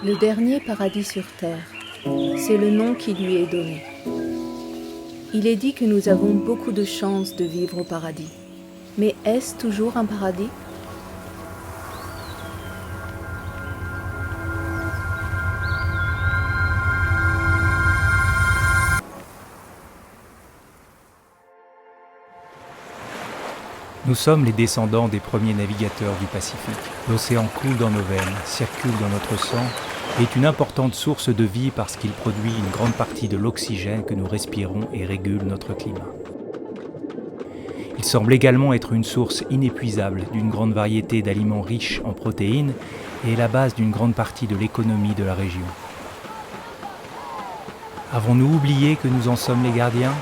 Le dernier paradis sur terre, c'est le nom qui lui est donné. Il est dit que nous avons beaucoup de chances de vivre au paradis. Mais est-ce toujours un paradis ? Nous sommes les descendants des premiers navigateurs du Pacifique. L'océan coule dans nos veines, circule dans notre sang et est une importante source de vie parce qu'il produit une grande partie de l'oxygène que nous respirons et régule notre climat. Il semble également être une source inépuisable d'une grande variété d'aliments riches en protéines et est la base d'une grande partie de l'économie de la région. Avons-nous oublié que nous en sommes les gardiens ?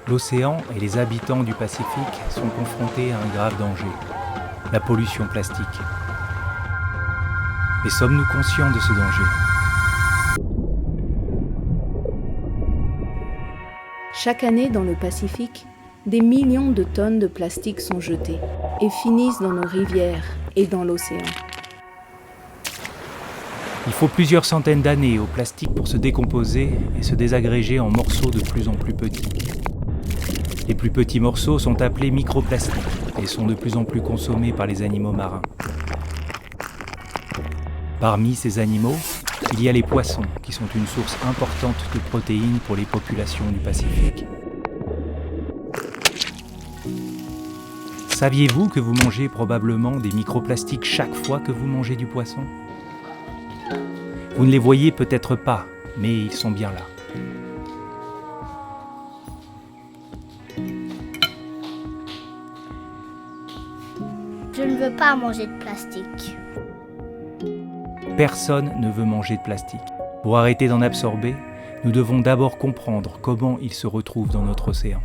L'océan et les habitants du Pacifique sont confrontés à un grave danger, la pollution plastique. Mais sommes-nous conscients de ce danger ? Chaque année dans le Pacifique, des millions de tonnes de plastique sont jetées et finissent dans nos rivières et dans l'océan. Il faut plusieurs centaines d'années au plastique pour se décomposer et se désagréger en morceaux de plus en plus petits. Les plus petits morceaux sont appelés microplastiques et sont de plus en plus consommés par les animaux marins. Parmi ces animaux, il y a les poissons, qui sont une source importante de protéines pour les populations du Pacifique. Saviez-vous que vous mangez probablement des microplastiques chaque fois que vous mangez du poisson ? Vous ne les voyez peut-être pas, mais ils sont bien là. Je ne veux pas manger de plastique. Personne ne veut manger de plastique. Pour arrêter d'en absorber, nous devons d'abord comprendre comment il se retrouve dans notre océan.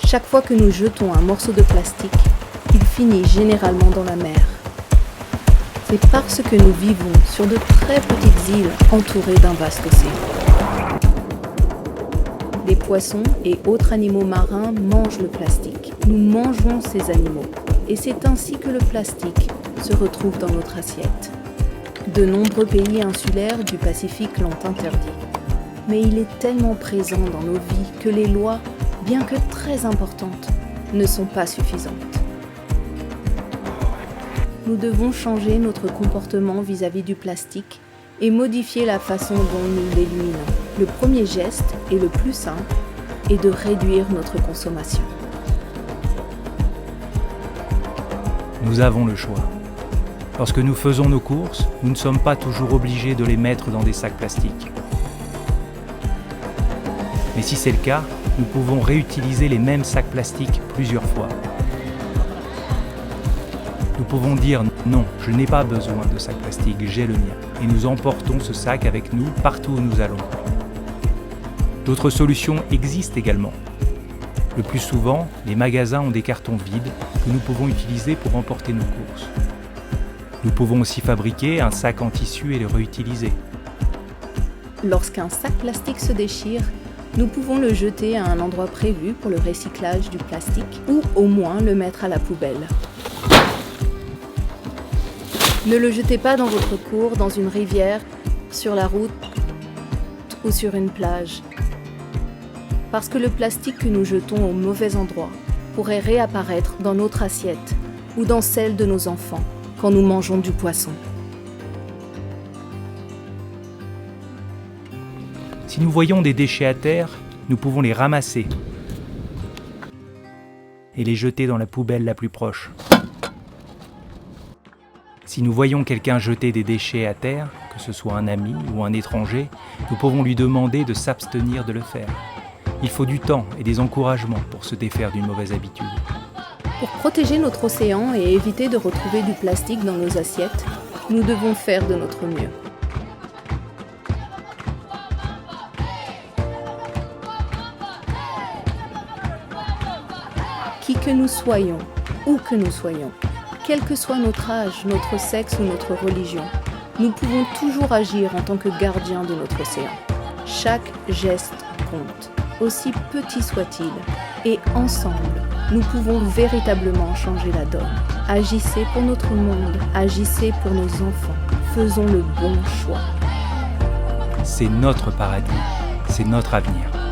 Chaque fois que nous jetons un morceau de plastique, il finit généralement dans la mer. C'est parce que nous vivons sur de très petites îles entourées d'un vaste océan. Les poissons et autres animaux marins mangent le plastique. Nous mangeons ces animaux et c'est ainsi que le plastique se retrouve dans notre assiette. De nombreux pays insulaires du Pacifique l'ont interdit. Mais il est tellement présent dans nos vies que les lois, bien que très importantes, ne sont pas suffisantes. Nous devons changer notre comportement vis-à-vis du plastique et modifier la façon dont nous l'éliminons. Le premier geste, et le plus simple, est de réduire notre consommation. Nous avons le choix. Lorsque nous faisons nos courses, nous ne sommes pas toujours obligés de les mettre dans des sacs plastiques. Mais si c'est le cas, nous pouvons réutiliser les mêmes sacs plastiques plusieurs fois. Nous pouvons dire non, je n'ai pas besoin de sac plastique, j'ai le mien. Et nous emportons ce sac avec nous partout où nous allons. D'autres solutions existent également. Le plus souvent, les magasins ont des cartons vides que nous pouvons utiliser pour emporter nos courses. Nous pouvons aussi fabriquer un sac en tissu et le réutiliser. Lorsqu'un sac plastique se déchire, nous pouvons le jeter à un endroit prévu pour le recyclage du plastique ou au moins le mettre à la poubelle. Ne le jetez pas dans votre cour, dans une rivière, sur la route ou sur une plage. Parce que le plastique que nous jetons au mauvais endroit pourrait réapparaître dans notre assiette ou dans celle de nos enfants quand nous mangeons du poisson. Si nous voyons des déchets à terre, nous pouvons les ramasser et les jeter dans la poubelle la plus proche. Si nous voyons quelqu'un jeter des déchets à terre, que ce soit un ami ou un étranger, nous pouvons lui demander de s'abstenir de le faire. Il faut du temps et des encouragements pour se défaire d'une mauvaise habitude. Pour protéger notre océan et éviter de retrouver du plastique dans nos assiettes, nous devons faire de notre mieux. Qui que nous soyons, où que nous soyons, quel que soit notre âge, notre sexe ou notre religion, nous pouvons toujours agir en tant que gardiens de notre océan. Chaque geste compte, aussi petit soit-il, et ensemble, nous pouvons véritablement changer la donne. Agissez pour notre monde, agissez pour nos enfants, faisons le bon choix. C'est notre paradis, c'est notre avenir.